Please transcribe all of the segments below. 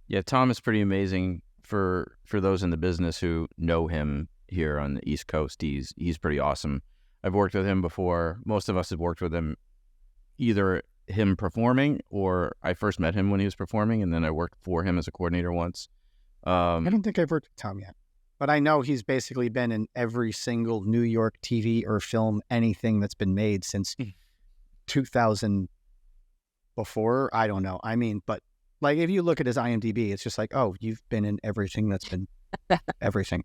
Yeah, Tom is pretty amazing for those in the business who know him here on the East Coast. He's pretty awesome. I've worked with him before. Most of us have worked with him, either him performing or I first met him when he was performing, and then I worked for him as a coordinator once. I don't think I've worked with Tom yet, but I know he's basically been in every single New York TV or film, anything that's been made since 2000 before. I don't know. I mean, but like if you look at his IMDb, it's just like, oh, you've been in everything that's been everything.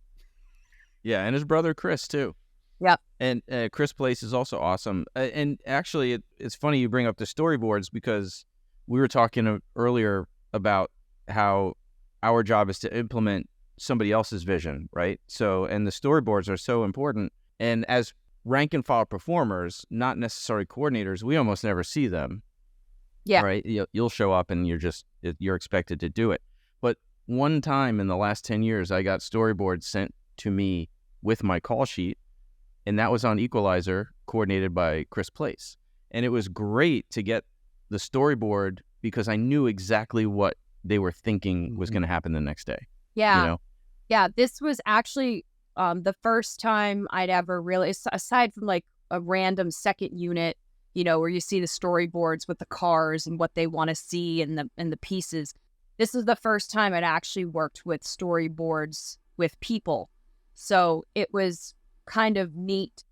Yeah, and his brother Chris too. Yep. And Chris Place is also awesome. And actually, it's funny you bring up the storyboards, because we were talking earlier about how our job is to implement somebody else's vision, right? So, and the storyboards are so important. And as rank and file performers, not necessarily coordinators, we almost never see them. Yeah. Right. You'll show up and you're expected to do it. But one time in the last 10 years, I got storyboards sent to me with my call sheet, and that was on Equalizer, coordinated by Chris Place. And it was great to get the storyboard because I knew exactly what they were thinking was going to happen the next day. Yeah. You know? Yeah. This was actually the first time I'd ever really, aside from like a random second unit, you know, where you see the storyboards with the cars and what they want to see and the pieces. This is the first time I'd actually worked with storyboards with people. So it was kind of neat.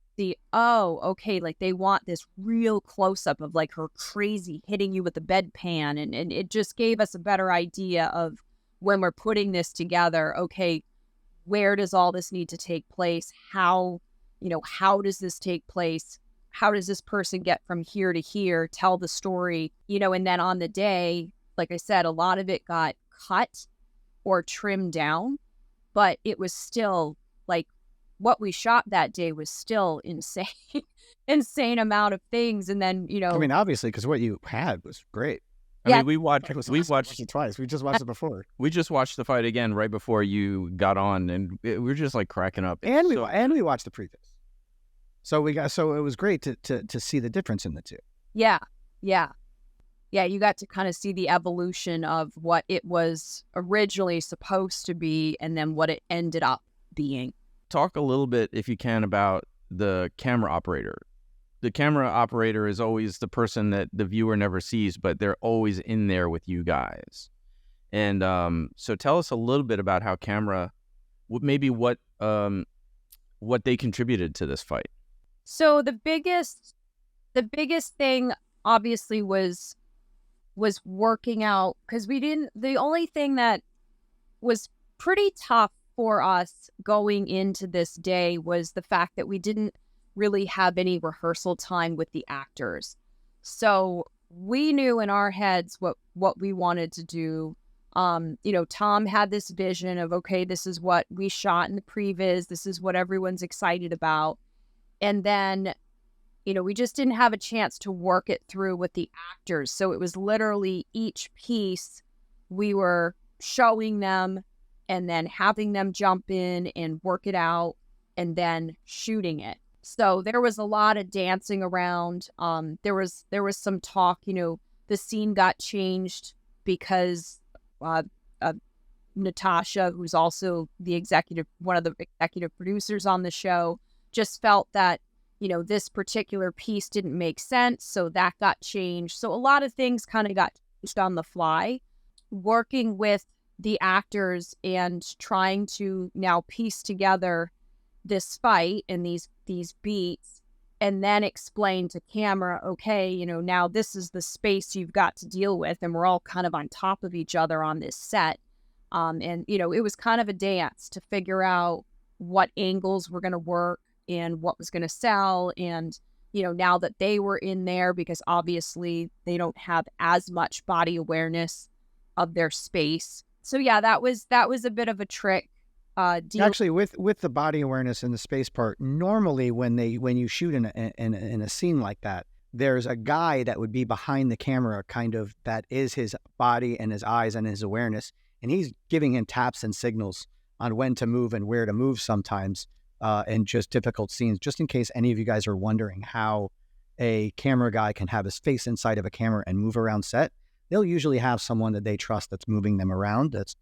Okay, like they want this real close-up of like her crazy hitting you with the bedpan, and it just gave us a better idea of when we're putting this together, okay, where does all this need to take place? How does this take place? How does this person get from here to here? Tell the story, and then on the day, like I said, a lot of it got cut or trimmed down, but it was still like what we shot that day was still insane amount of things. And then, I mean, obviously, because what you had was great. Yeah. I mean, we watched it twice. We just watched it before. We just watched the fight again right before you got on, and we were just like cracking up. And we watched the previous. So it was great to see the difference in the two. Yeah. You got to kind of see the evolution of what it was originally supposed to be, and then what it ended up being. Talk a little bit, if you can, about the camera operator. The camera operator is always the person that the viewer never sees, but they're always in there with you guys. And so tell us a little bit about how camera, maybe what they contributed to this fight. So the biggest thing obviously was working out, because the only thing that was pretty tough for us going into this day was the fact that we didn't really have any rehearsal time with the actors. So we knew in our heads what we wanted to do. Tom had this vision of, okay, this is what we shot in the previs. This is what everyone's excited about. And then, we just didn't have a chance to work it through with the actors. So it was literally each piece we were showing them and then having them jump in and work it out and then shooting it. So there was a lot of dancing around. There was some talk, the scene got changed because Natasha, who's also one of the executive producers on the show, just felt that, this particular piece didn't make sense. So that got changed. So a lot of things kind of got changed on the fly. Working with the actors and trying to now piece together this fight and these beats, and then explain to camera, okay, now this is the space you've got to deal with, and we're all kind of on top of each other on this set. And it was kind of a dance to figure out what angles were going to work and what was going to sell. And, now that they were in there, because obviously they don't have as much body awareness of their space. So yeah, that was a bit of a trick. Actually, with the body awareness and the space part, normally when you shoot in a scene like that, there's a guy that would be behind the camera, kind of, that is his body and his eyes and his awareness, and he's giving him taps and signals on when to move and where to move sometimes in just difficult scenes. Just in case any of you guys are wondering how a camera guy can have his face inside of a camera and move around set, they'll usually have someone that they trust that's moving them around, that's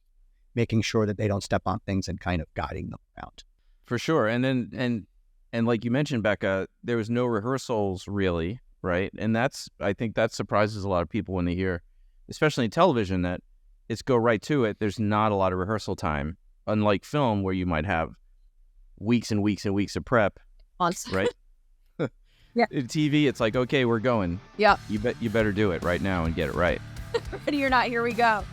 making sure that they don't step on things and kind of guiding them around. For sure. And then and like you mentioned, Becca, there was no rehearsals really, right? And I think that surprises a lot of people when they hear, especially in television, that it's go right to it. There's not a lot of rehearsal time, unlike film where you might have weeks and weeks and weeks of prep, Months. right? Yeah. In TV, it's like, okay, we're going. Yeah. You better do it right now and get it right. Ready or not, here we go.